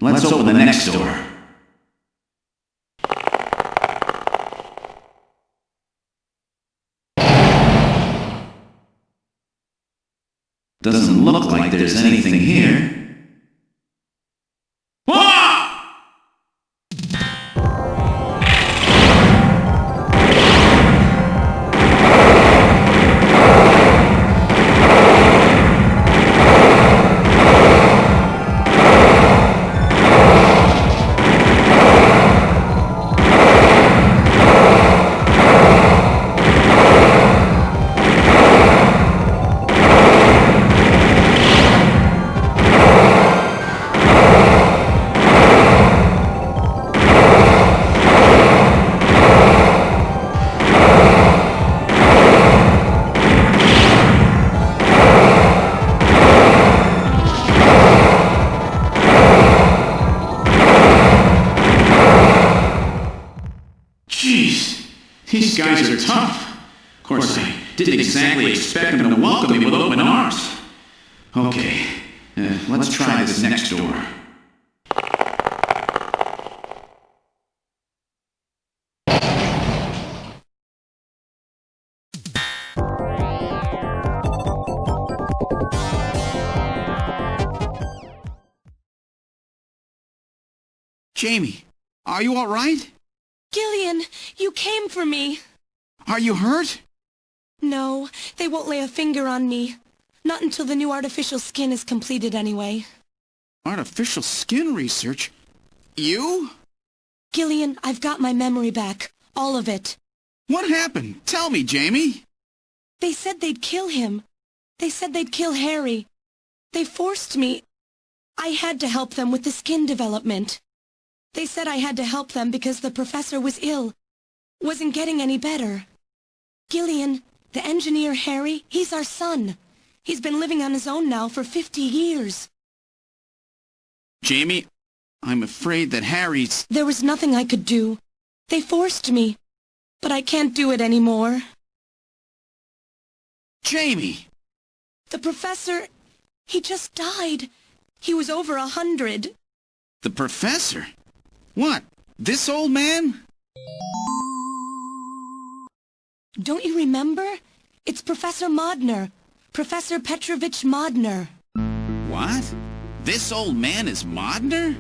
let's open the next door. Doesn't look like there's anything here. Jeez, these guys are tough. Of course, I didn't exactly expect them to welcome me with open arms. Okay, let's try this next door. Jamie, are you all right? Gillian, you came for me. Are you hurt? No, they won't lay a finger on me. Not until the new artificial skin is completed anyway. Artificial skin research? You? Gillian, I've got my memory back. All of it. What happened? Tell me, Jamie. They said they'd kill him. They said they'd kill Harry. They forced me. I had to help them with the skin development. They said I had to help them because the professor was ill. Wasn't getting any better. Gillian, the engineer Harry, he's our son. He's been living on his own now for 50 years. Jamie, I'm afraid that Harry's... There was nothing I could do. They forced me. But I can't do it anymore. Jamie! The professor, he just died. He was over 100. The professor? What? This old man? Don't you remember? It's Professor Modner. Professor Petrovich Modner. What? This old man is Modner?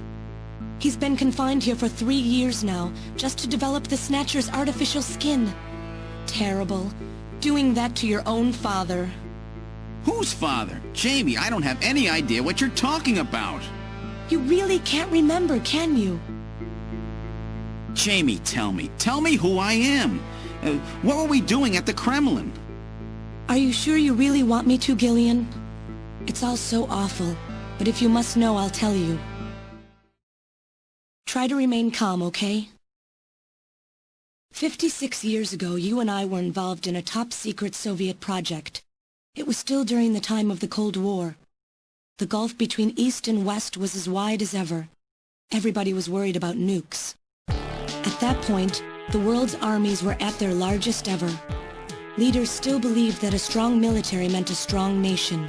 He's been confined here for 3 years now, just to develop the Snatcher's artificial skin. Terrible. Doing that to your own father. Whose father? Jamie, I don't have any idea what you're talking about. You really can't remember, can you? Jamie, tell me who I am. What were we doing at the Kremlin? Are you sure you really want me to, Gillian? It's all so awful, but if you must know, I'll tell you. Try to remain calm, okay? 56 years ago, you and I were involved in a top-secret Soviet project. It was still during the time of the Cold War. The gulf between East and West was as wide as ever. Everybody was worried about nukes. At that point, the world's armies were at their largest ever. Leaders still believed that a strong military meant a strong nation.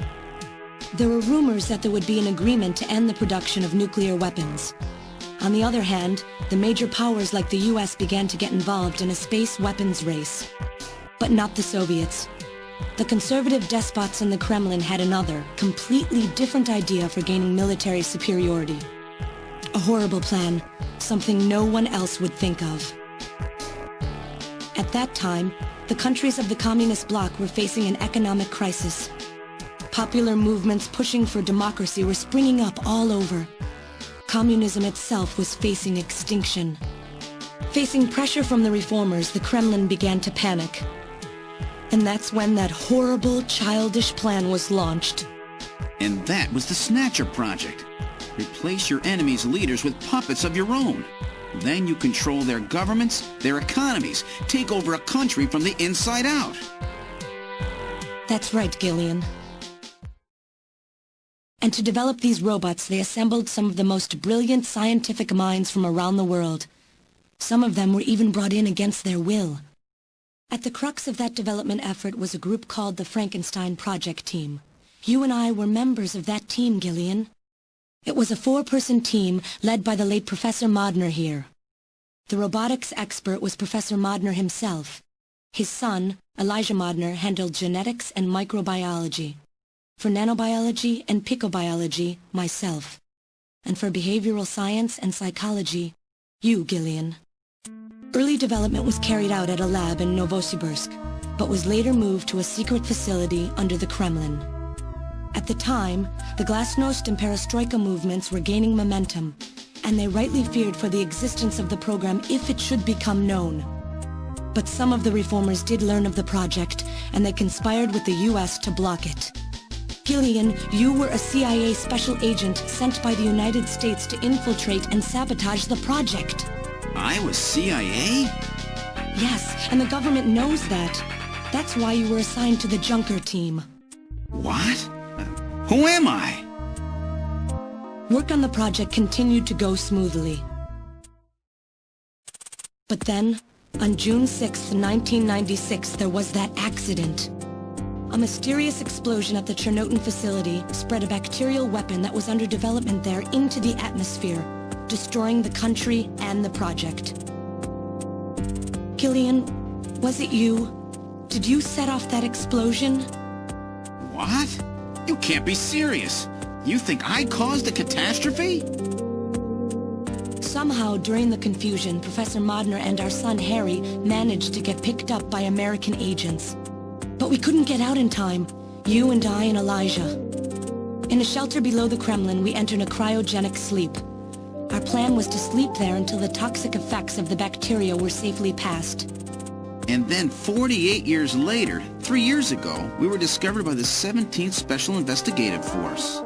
There were rumors that there would be an agreement to end the production of nuclear weapons. On the other hand, the major powers like the US began to get involved in a space weapons race. But not the Soviets. The conservative despots in the Kremlin had another, completely different idea for gaining military superiority. A horrible plan, something no one else would think of. At that time, the countries of the communist bloc were facing an economic crisis. Popular movements pushing for democracy were springing up all over. Communism itself was facing extinction. Facing pressure from the reformers, the Kremlin began to panic. And that's when that horrible, childish plan was launched. And that was the Snatcher project. Replace your enemy's leaders with puppets of your own. Then you control their governments, their economies, take over a country from the inside out. That's right, Gillian. And to develop these robots, they assembled some of the most brilliant scientific minds from around the world. Some of them were even brought in against their will. At the crux of that development effort was a group called the Frankenstein Project Team. You and I were members of that team, Gillian. It was a 4-person team led by the late Professor Modner here. The robotics expert was Professor Modner himself. His son, Elijah Modner, handled genetics and microbiology. For nanobiology and picobiology, myself. And for behavioral science and psychology, you, Gillian. Early development was carried out at a lab in Novosibirsk, but was later moved to a secret facility under the Kremlin. At the time, the Glasnost and Perestroika movements were gaining momentum, and they rightly feared for the existence of the program if it should become known. But some of the reformers did learn of the project, and they conspired with the US to block it. Gillian, you were a CIA special agent sent by the United States to infiltrate and sabotage the project. I was CIA? Yes, and the government knows that. That's why you were assigned to the Junker team. What? Who am I? Work on the project continued to go smoothly. But then, on June 6, 1996, there was that accident. A mysterious explosion at the Chernobyl facility spread a bacterial weapon that was under development there into the atmosphere, destroying the country and the project. Gillian, was it you? Did you set off that explosion? What? You can't be serious. You think I caused the catastrophe? Somehow, during the confusion, Professor Modner and our son Harry managed to get picked up by American agents. But we couldn't get out in time, you and I and Elijah. In a shelter below the Kremlin, we entered a cryogenic sleep. Our plan was to sleep there until the toxic effects of the bacteria were safely passed. And then 48 years later, 3 years ago, we were discovered by the 17th Special Investigative Force.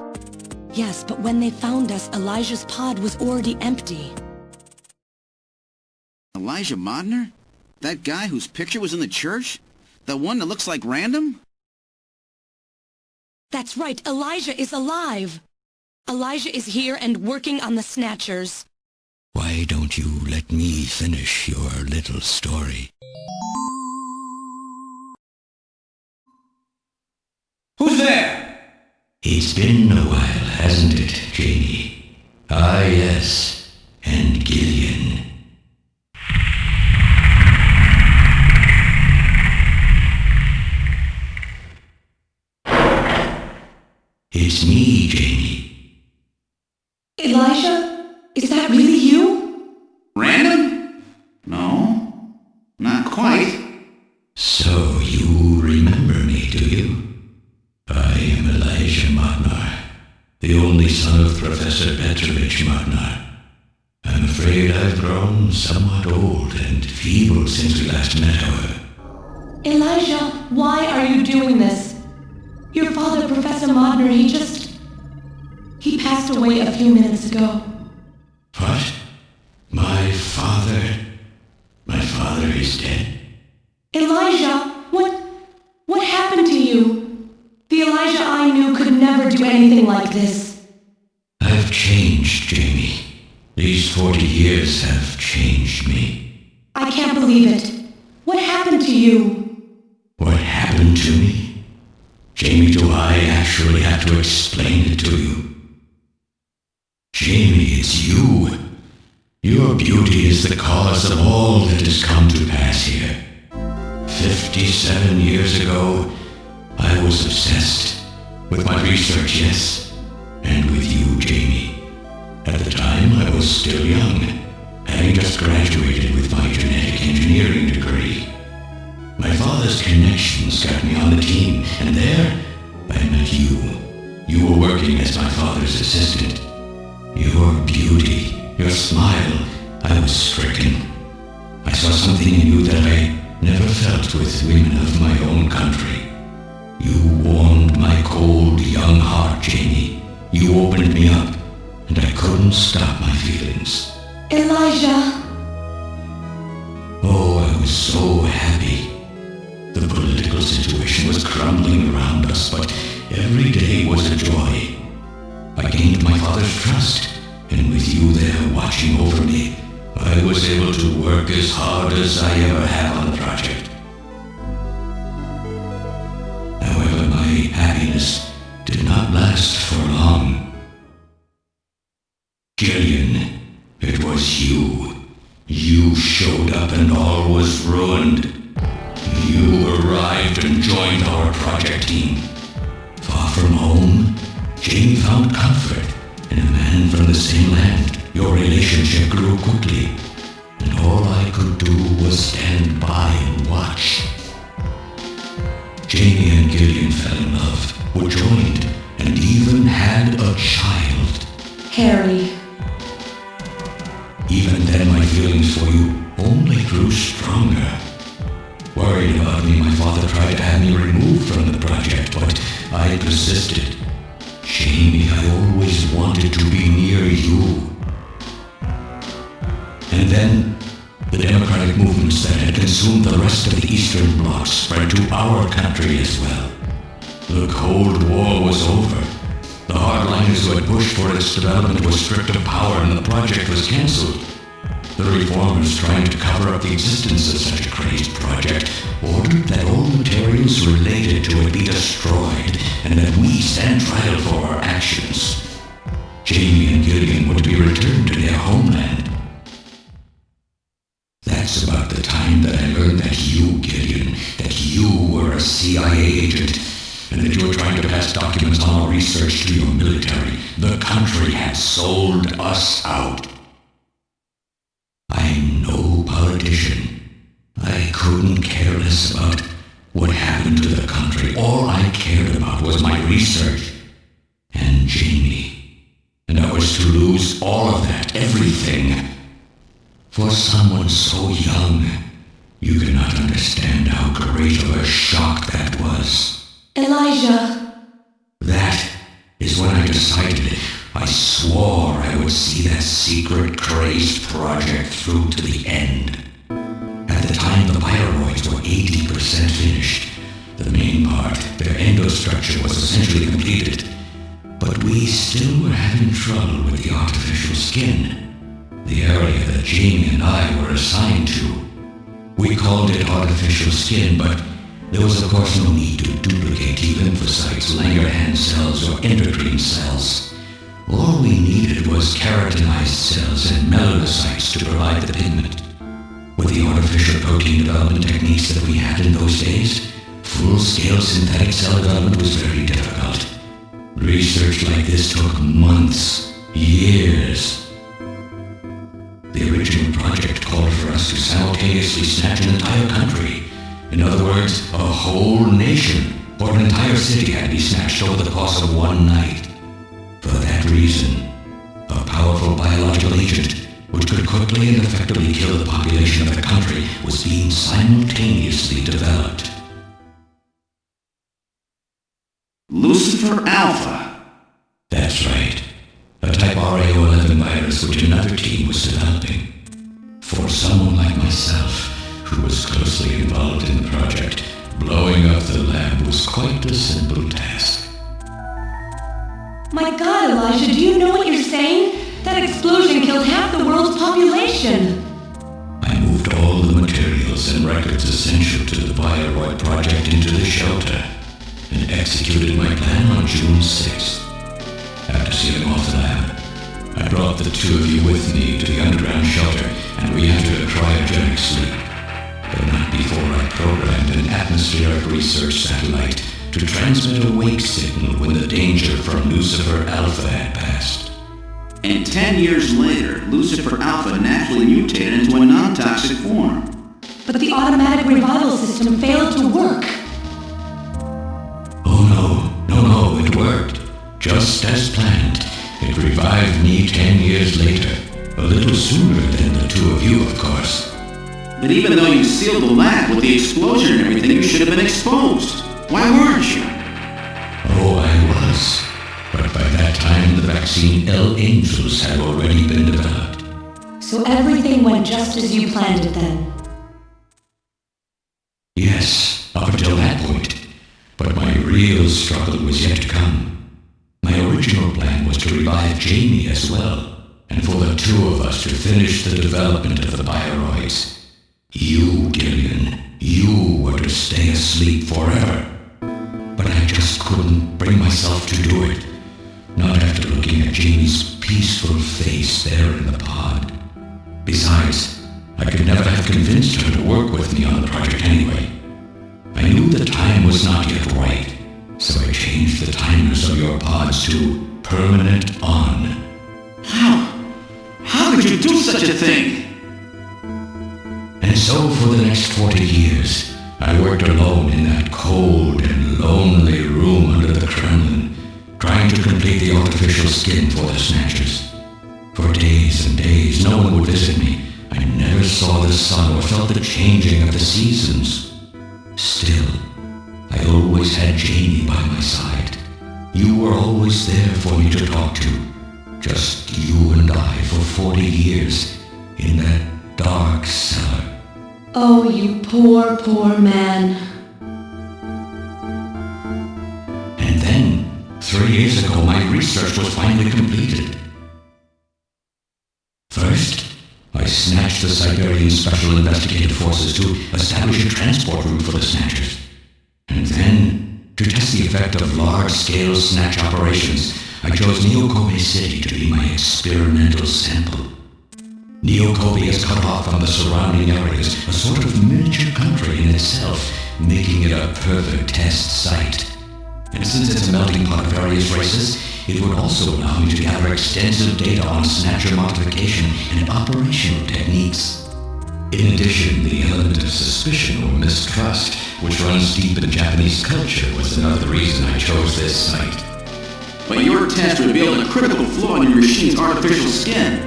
Yes, but when they found us, Elijah's pod was already empty. Elijah Modner? That guy whose picture was in the church? The one that looks like Random? That's right, Elijah is alive! Elijah is here and working on the Snatchers. Why don't you let me finish your little story? Who's there? It's been a while, hasn't it, Jamie? Ah, yes, and Gillian. It's me, Jamie. Elijah? Is that really you? Random? No, not quite. So you remember me, do you? I am Elijah Modnar, the only son of Professor Petrovich Modnar. I'm afraid I've grown somewhat old and feeble since we last met, however. Elijah, why are you doing this? Your father, Professor Modner, he passed away a few minutes ago. What? My father? My father is dead? Elijah, what happened to you? The Elijah I knew could never do anything like this. I've changed, Jamie. These 40 years have changed me. I can't believe it. What happened to you? What happened to me? Jamie, do I actually have to explain it to you? Jamie, it's you. Your beauty is the cause of all that has come to pass here. 57 years ago, I was obsessed with my research, yes, and with you, Jamie. At the time, I was still young, having just graduated with my genetic engineering degree. My father's connections got me on the team, and there, I met you. You were working as my father's assistant. Your beauty, your smile, I was stricken. I saw something in you that I never felt with women of my own country. You warmed my cold, young heart, Jamie. You opened me up, and I couldn't stop my feelings. Elijah! Oh, I was so happy. The political situation was crumbling around us, but every day was a joy. I gained my father's trust, and with you there watching over me, I was able to work as hard as I ever have on the project. However, my happiness did not last for long. was you. You showed up and all was ruined. You arrived and joined our project team. Far from home, Jamie found comfort in a man from the same land. Your relationship grew quickly, and all I could do was stand by and watch. Jamie and Gideon fell in love, were joined, and even had a child. Harry. Even then my feelings for you only grew stronger. Worried about me, my father tried to have me removed from the project, but I persisted. Jamie, I always wanted to be near you. And then, the democratic movements that had consumed the rest of the Eastern Bloc spread to our country as well. The Cold War was over. The hardliners who had pushed for its development were stripped of power and the project was cancelled. The reformers, trying to cover up the existence of such a crazed project, ordered that all materials related to it be destroyed and that we stand trial for our actions. Jamie and Gideon were to be returned to their homeland. That's about the time that I learned that you, Gideon, that you were a CIA agent, and that you were trying to pass documents on our research to your military. The country had sold us out. I'm no politician. I couldn't care less about what happened to the country. All I cared about was my research and Jamie. And I was to lose all of that, everything. For someone so young, you cannot understand how great of a shock that was. Elijah. That is when I decided it. I swore I would see that secret, crazed project through to the end. At the time, the bioroids were 80% finished. The main part, their endostructure, was essentially completed. But we still were having trouble with the artificial skin. The area that Jamie and I were assigned to. We called it artificial skin, but there was of course no need to duplicate T lymphocytes, Langerhans cells, or endocrine cells. All we needed was keratinized cells and melanocytes to provide the pigment. With the artificial protein development techniques that we had in those days, full-scale synthetic cell development was very difficult. Research like this took months, years. The original project called for us to simultaneously snatch an entire country. In other words, a whole nation, or an entire city had to be snatched over the course of one night. For that reason, a powerful biological agent, which could quickly and effectively kill the population of the country, was being simultaneously developed. Lucifer Alpha. That's right. A type RAO11 virus which another team was developing. For someone like myself, who was closely involved in the project, blowing up the lab was quite a simple task. My God, Elijah, do you know what you're saying? That explosion killed half the world's population. I moved all the materials and records essential to the Bioroid project into the shelter and executed my plan on June 6th. After sealing off the lab, I brought the two of you with me to the underground shelter and we entered a cryogenic sleep. But not before I programmed an atmospheric research satellite to transmit a wake signal when the danger from Lucifer Alpha had passed. And 10 years later, Lucifer Alpha naturally mutated into a non-toxic form. But the automatic revival system failed to work. Oh no, it worked. Just as planned. It revived me 10 years later. A little sooner than the two of you, of course. But even though you sealed the lab with the explosion and everything, you should have been exposed. Why weren't you? Oh, I was. But by that time, the vaccine L-Angels had already been developed. So everything went just as you planned it then? Yes, up until that point. But my real struggle was yet to come. My original plan was to revive Jamie as well, and for the two of us to finish the development of the bioroids. You, Gideon, you were to stay asleep forever. But I just couldn't bring myself to do it. Not after looking at Jamie's peaceful face there in the pod. Besides, I could never have convinced her to work with me on the project anyway. I knew the time was not yet right, so I changed the timers of your pods to permanent on. How could you do such a thing? And so for the next 40 years, I worked alone in that cold and lonely room under the Kremlin, trying to complete the artificial skin for the Snatchers. For days and days, no one would visit me. I never saw the sun or felt the changing of the seasons. Still, I always had Jamie by my side. You were always there for me to talk to. Just you and I for 40 years in that dark cellar. Oh, you poor, poor man. And then, 3 years ago, my research was finally completed. First, I snatched the Siberian Special Investigative Forces to establish a transport route for the Snatchers. And then, to test the effect of large-scale snatch operations, I chose Neokobe City to be my experimental sample. Neokobe is cut off from the surrounding areas, a sort of miniature country in itself, making it a perfect test site. And since it's a melting pot of various races, it would also allow me to gather extensive data on Snatcher modification and operational techniques. In addition, the element of suspicion or mistrust, which runs deep in Japanese culture, was another reason I chose this site. But your test revealed a critical flaw in your machine's artificial skin.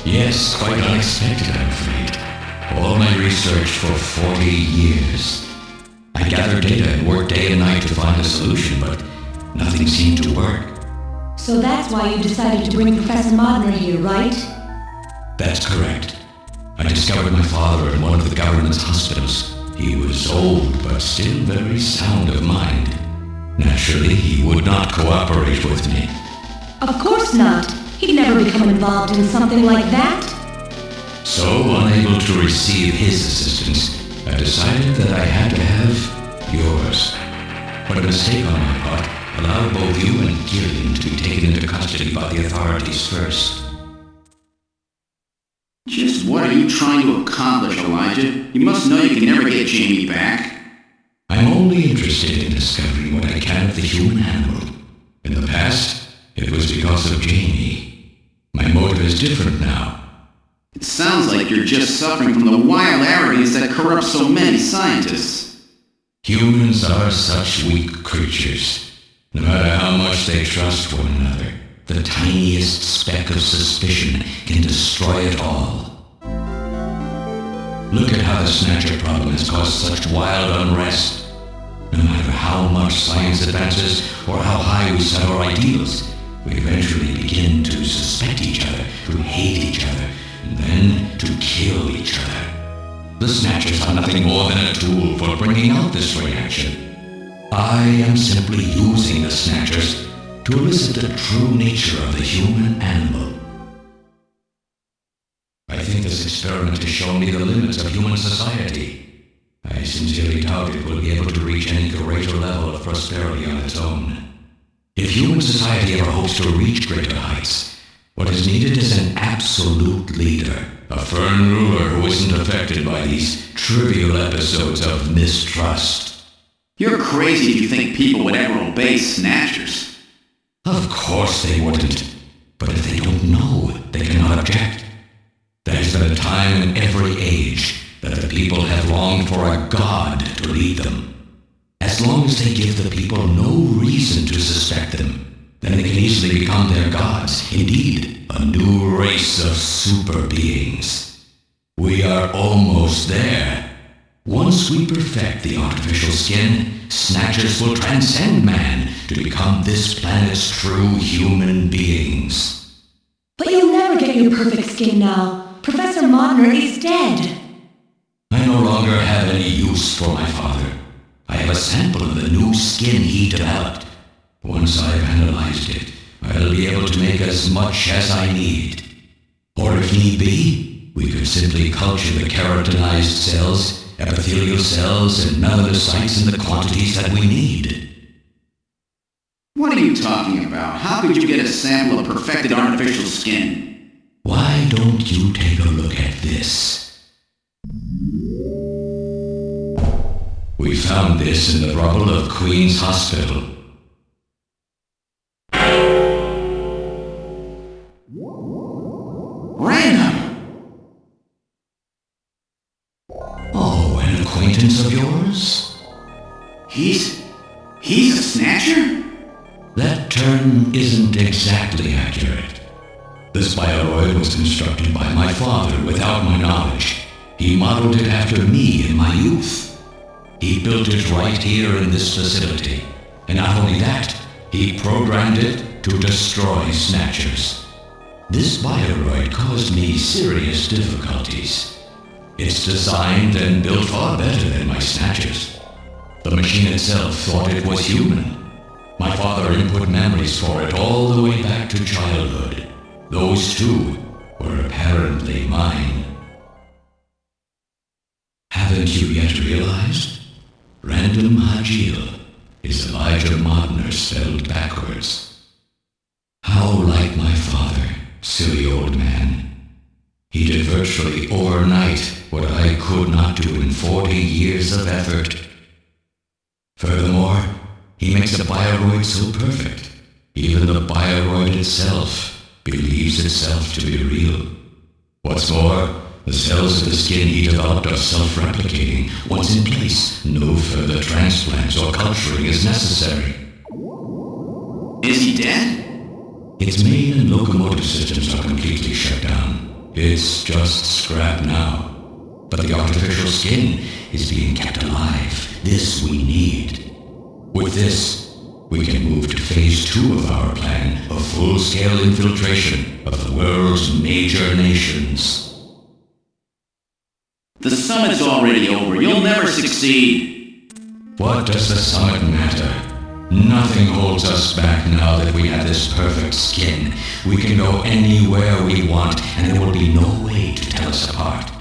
Yes, quite unexpected, I'm afraid. All my research for 40 years. I gathered data and worked day and night to find a solution, but nothing seemed to work. So that's why you decided to bring Professor Modner here, right? That's correct. I discovered my father in one of the government's hospitals. He was old, but still very sound of mind. Naturally, he would not cooperate with me. Of course not. He'd never become involved in something like that. So, unable to receive his assistance, I decided that I had to have yours. But a mistake on my part allowed both you and Gillian to be taken into custody by the authorities first. Just what are you trying to accomplish, Elijah? You must know you can never get Jamie back. I'm only interested in discovering what I can of the human animal. In the past, it was because of Jamie. My motive is different now. It sounds like you're just suffering from the wild arrogance that corrupts so many scientists. Humans are such weak creatures. No matter how much they trust one another, the tiniest speck of suspicion can destroy it all. Look at how the Snatcher problem has caused such wild unrest. No matter how much science advances or how high we set our ideals, we eventually begin to suspect each other, to hate each other, and then to kill each other. The Snatchers are nothing more than a tool for bringing out this reaction. I am simply using the Snatchers to elicit the true nature of the human animal. I think this experiment has shown me the limits of human society. I sincerely doubt it will be able to reach any greater level of prosperity on its own. If human society ever hopes to reach greater heights, what is needed is an absolute leader, a firm ruler who isn't affected by these trivial episodes of mistrust. You're crazy if you think people would ever obey Snatchers. Of course they wouldn't. But if they don't know, they cannot object. There's been a time in every age that the people have longed for a god to lead them. As long as they give the people no reason to suspect them, then they can easily become their gods, indeed, a new race of super beings. We are almost there. Once we perfect the artificial skin, Snatchers will transcend man to become this planet's true human beings. But you'll never get your perfect skin now. Professor Modner is dead. I no longer have any use for my father. I have a sample of the new skin he developed. Once I've analyzed it, I'll be able to make as much as I need. Or if need be, we could simply culture the keratinized cells, epithelial cells, and melanocytes in the quantities that we need. What are you talking about? How could you get a sample of perfected artificial skin? Why don't you take a look at this? We found this in the rubble of Queen's Hospital. Random! Oh, an acquaintance of yours? He's a Snatcher? That term isn't exactly accurate. This bioroid was constructed by my father without my knowledge. He modeled it after me in my youth. He built it right here in this facility. And not only that, he programmed it to destroy Snatchers. This bioroid caused me serious difficulties. It's designed and built far better than my Snatchers. The machine itself thought it was human. My father input memories for it all the way back to childhood. Those too were apparently mine. Haven't you yet realized? Random Hajil is Elijah Modner spelled backwards. How like my father, silly old man. He did virtually overnight what I could not do in 40 years of effort. Furthermore, he makes the bioroid so perfect, even the bioroid itself believes itself to be real. What's more, the cells of the skin he developed are self-replicating. Once in place, no further transplants or culturing is necessary. Is he dead? Its main and locomotive systems are completely shut down. It's just scrap now. But the artificial skin is being kept alive. This we need. With this, we can move to phase 2 of our plan of full-scale infiltration of the world's major nations. The summit's already over. You'll never succeed. What does the summit matter? Nothing holds us back now that we have this perfect skin. We can go anywhere we want, and there will be no way to tell us apart.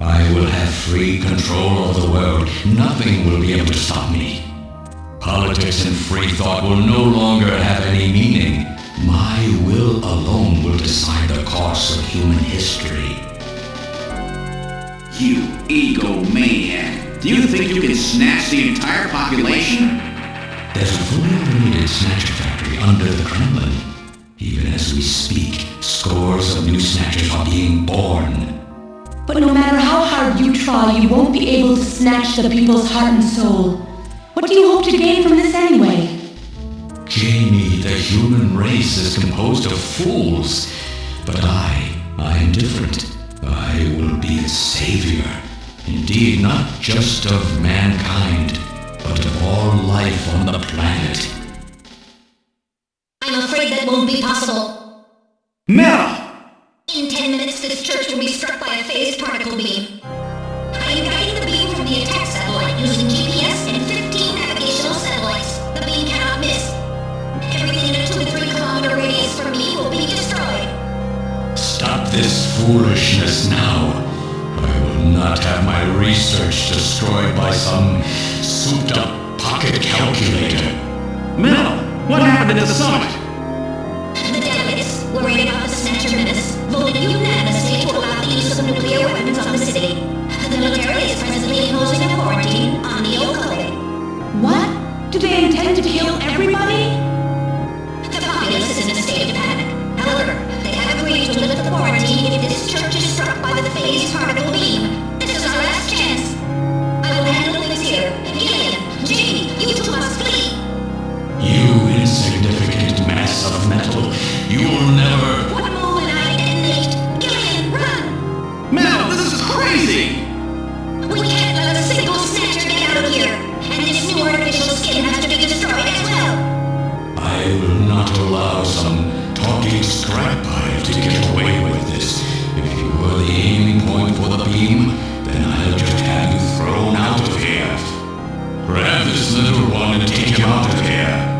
I will have free control of the world. Nothing will be able to stop me. Politics and free thought will no longer have any meaning. My will alone will decide the course of human history. You egomaniac. Do you think you can snatch the entire population? There's a fully automated Snatcher factory under the Kremlin. Even as we speak, scores of new Snatchers are being born. But no matter how hard you try, you won't be able to snatch the people's heart and soul. What do you hope to gain from this anyway? Jamie, the human race is composed of fools. But I'm different. I will be its savior. Indeed, not just of mankind, but of all life on the planet. I'm afraid that won't be possible. Metal! In 10 minutes, this church will be struck by a phased particle beam. I am guiding the beam from the attack satellite using GPS and 15 navigational satellites. The beam cannot miss. Everything in a 2 to 3 kilometer radius from me will be destroyed. Stop this foolishness now. I will not have my research destroyed by some souped-up pocket calculator. Metal! What happened at the summit? The delegates, worried about the Snatcher menace, voted unanimously to allow the use of nuclear weapons on the city. The military is presently imposing a quarantine on the Oakland. What? Do they intend to kill everybody? The populace is in a state of panic. However, they have agreed to lift the quarantine if this church is struck by the phased particle beam. This is our last chance. I will handle things here. Gillian, Jamie, you two must flee. You insignificant mass of metal. You will never... One move and I detonate. Gillian, run! Metal, this is crazy! We can't let a single Snatcher get out of here. And this new artificial skin has to be destroyed as well. I will not allow some talking scrap pile to get away with this. If you were the aiming point for the beam, then I'll just have you thrown out of here. Grab this little one and take him out of here.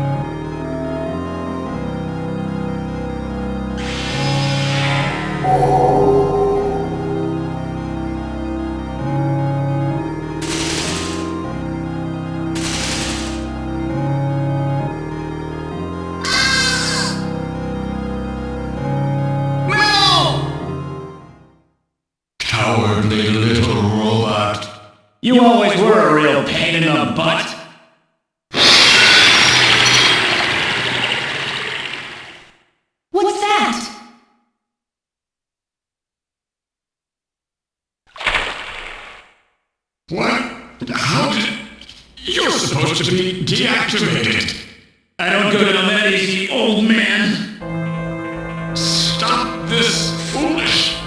cowardly little robot. You always were a real pain in the butt. What's that? What? How did... You're supposed to be deactivated. I don't go down that easy, old man. Stop this foolish...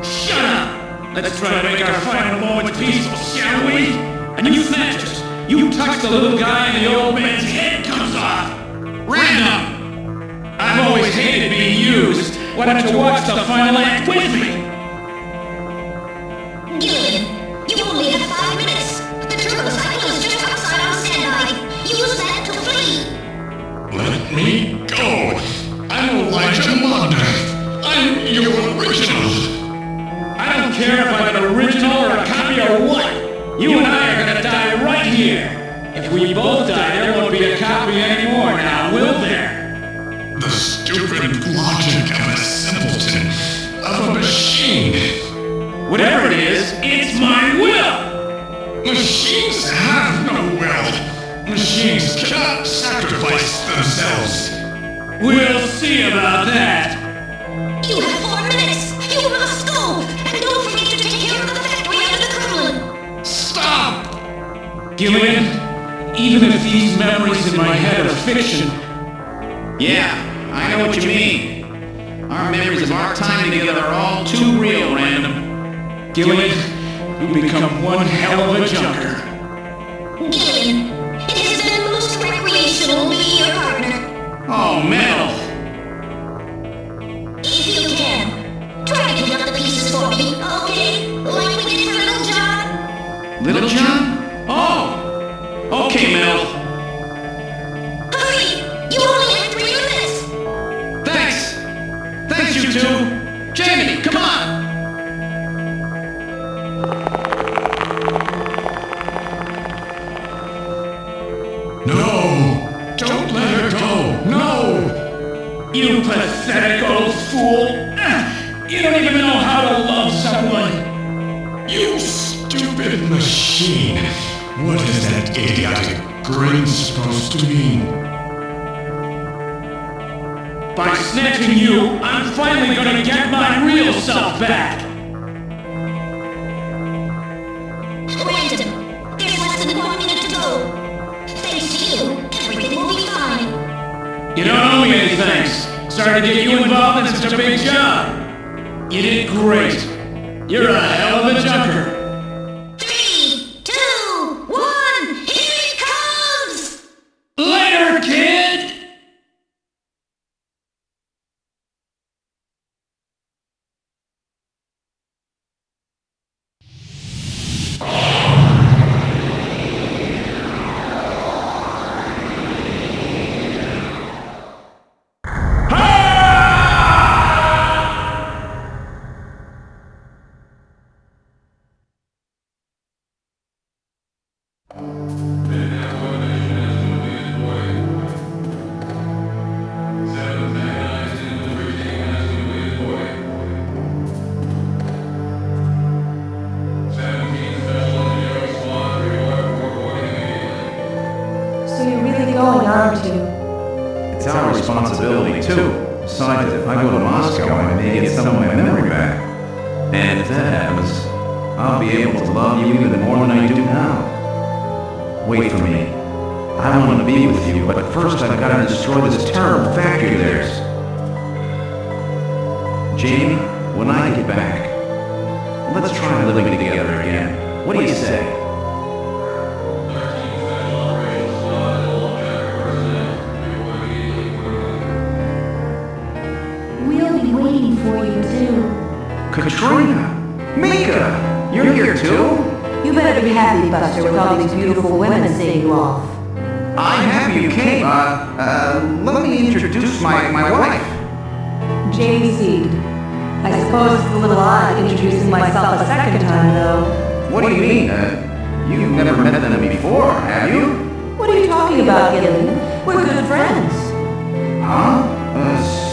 Shut up! Let's try to make our final moments peaceful, shall we? And you Snatchers, you touch the little guy and the old man's head comes off. Random! I've always hated being used. Why don't you watch the final act with me? Gillian, you only have 5 minutes. The turbocycle is just outside on standby. Use that to flee. Let me go. I'm Elijah Monder. I'm your original. I don't care if I'm an original or a copy or what. You and I are gonna die right here. If we both die, there won't be a copy anymore now, will there? The stupid logic of a simpleton. Of a machine. Whatever it is, it's my will! Machines have no will. Machines cannot sacrifice themselves. We'll see about that. You have 4 minutes. You must go. And don't forget to take care of the factory under the Kremlin. Stop! Gillian, even if these memories in my head are fiction... Yeah, I know what you mean. Our memories of our time together are all too real, Random. Gillian, you become one hell of a junker. Gillian, it has been most recreational being your partner. Oh, Mel! If you can, try to pick up the pieces for me, okay? Like we did for Little John? Little John? Oh! Okay, Mel. Hurry! You only have 3 minutes! Thanks! Thanks, you two! Jamie, come on! No! Don't let her go! No! You pathetic old fool! You don't even know how to love someone! You stupid machine! What is that idiotic grin supposed to mean? By snatching you, I'm finally gonna get my real self back! Random, there's less than 1 minute to go. Thanks to you, everything will be fine. You don't owe me any thanks. Sorry to get you involved in such a big job. You did great. You're a hell of a junker. 3, 2, 1, here it comes! Later, kid! It's our responsibility, too. Besides, if I go to Moscow, I may get some of my memory back. And if that happens, I'll be able to love you even more than I do now. Wait for me. I want to be with you, but first I've got to destroy this terrible factory of theirs. Jamie, when I get back, let's try living together again. What do you say? We'll be waiting for you too. Katrina! Mika! You're here too? You better be happy, Buster, with all these beautiful women seeing you off. I'm happy you came. Let me introduce my wife. Jamie Seed. I suppose it's a little odd introducing myself a second time, though. What do you mean? You've never met them before, have you? What are you talking about, Gillian? We're good friends. Huh?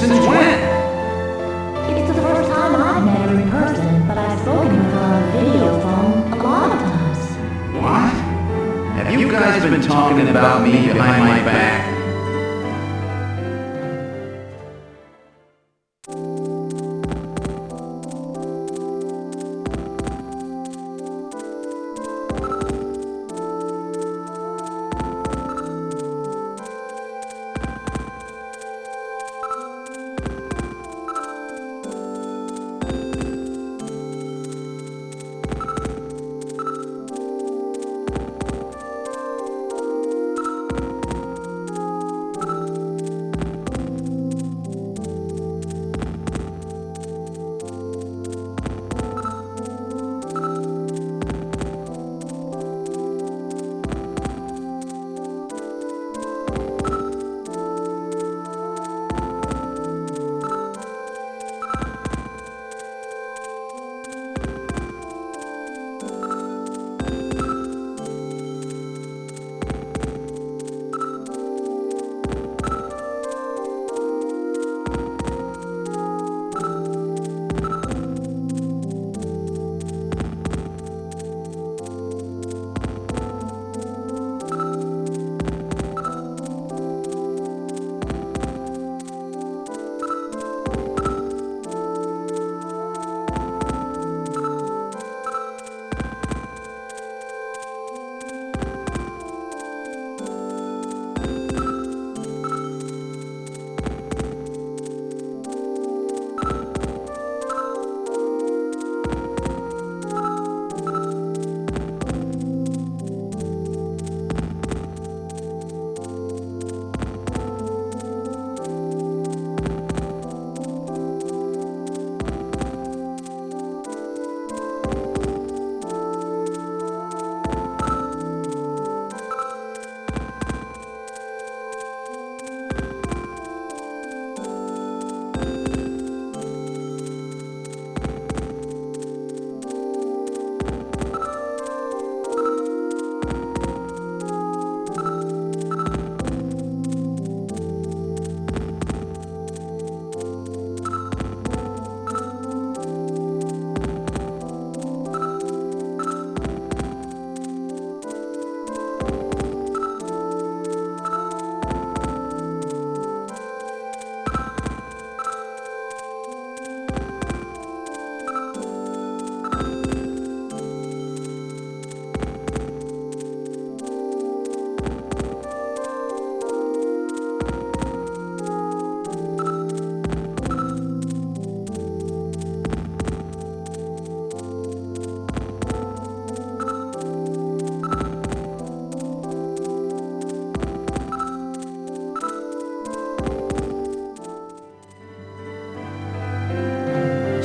Since when? It's the first time I've met her in person, but I been talking about me behind my back.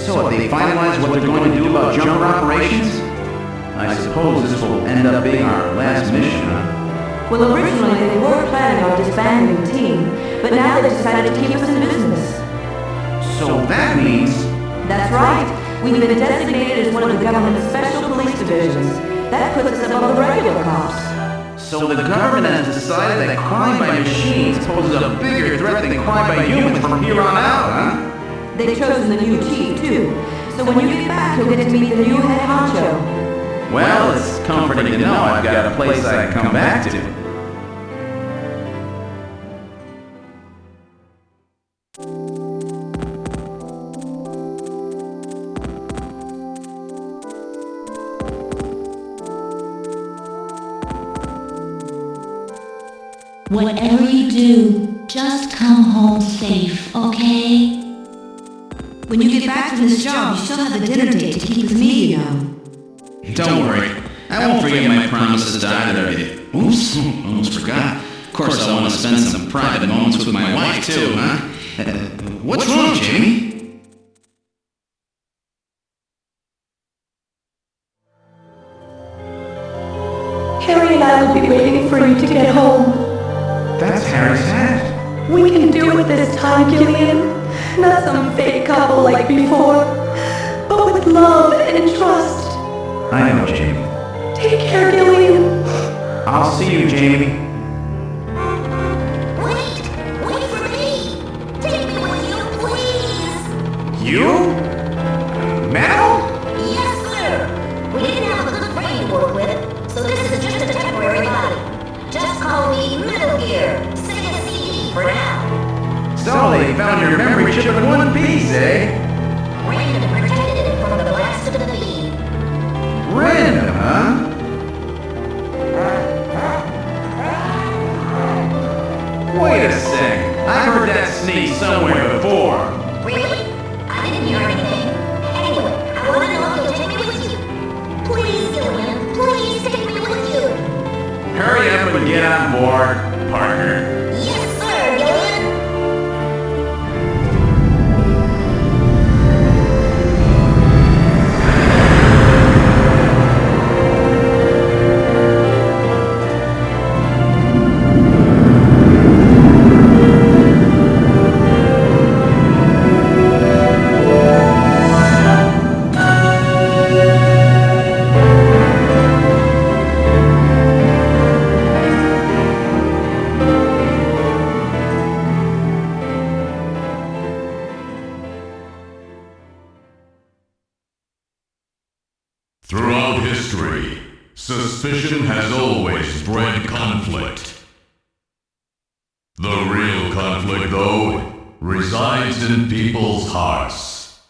So have they finalized what they're going to do about jumper operations? I suppose this will end up being our last mission, huh? Well, originally they were planning on disbanding the team, but now they've decided to keep us in business. So that means... That's right. We've been designated as one of the government's special police divisions. That puts us above the regular cops. So the government has decided that crime by machines poses a bigger threat than crime by humans from here on out, huh? They've chosen the new chief, too. So when you get back, you'll get to meet the new head honcho. Well, it's comforting to know I've got a place I can come back to. Whatever you do, just come home safe, okay? When you get back from this job, you still have the dinner date to keep with me, you know. Don't worry. I won't forget my promises to either of you. Oops, almost forgot. Of course, I want to spend some private moments with my wife, too, huh? What's wrong, Jamie? Harry and I will be waiting for you to get home. That's Harry's hat. We can do it this time, Gillian. Not some fake couple like before, but with love and trust. I know, Jamie. Take care, Gillian. I'll see you, Jamie. Wait for me! Take me with you, please! You? Metal? Yes, sir! We didn't have a good brain to work with, so this is just a temporary body. aboard, partner. Yes, sir, Gillian. Throughout history, suspicion has always bred conflict. The real conflict, though, resides in people's hearts.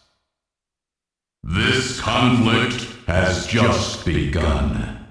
This conflict has just begun.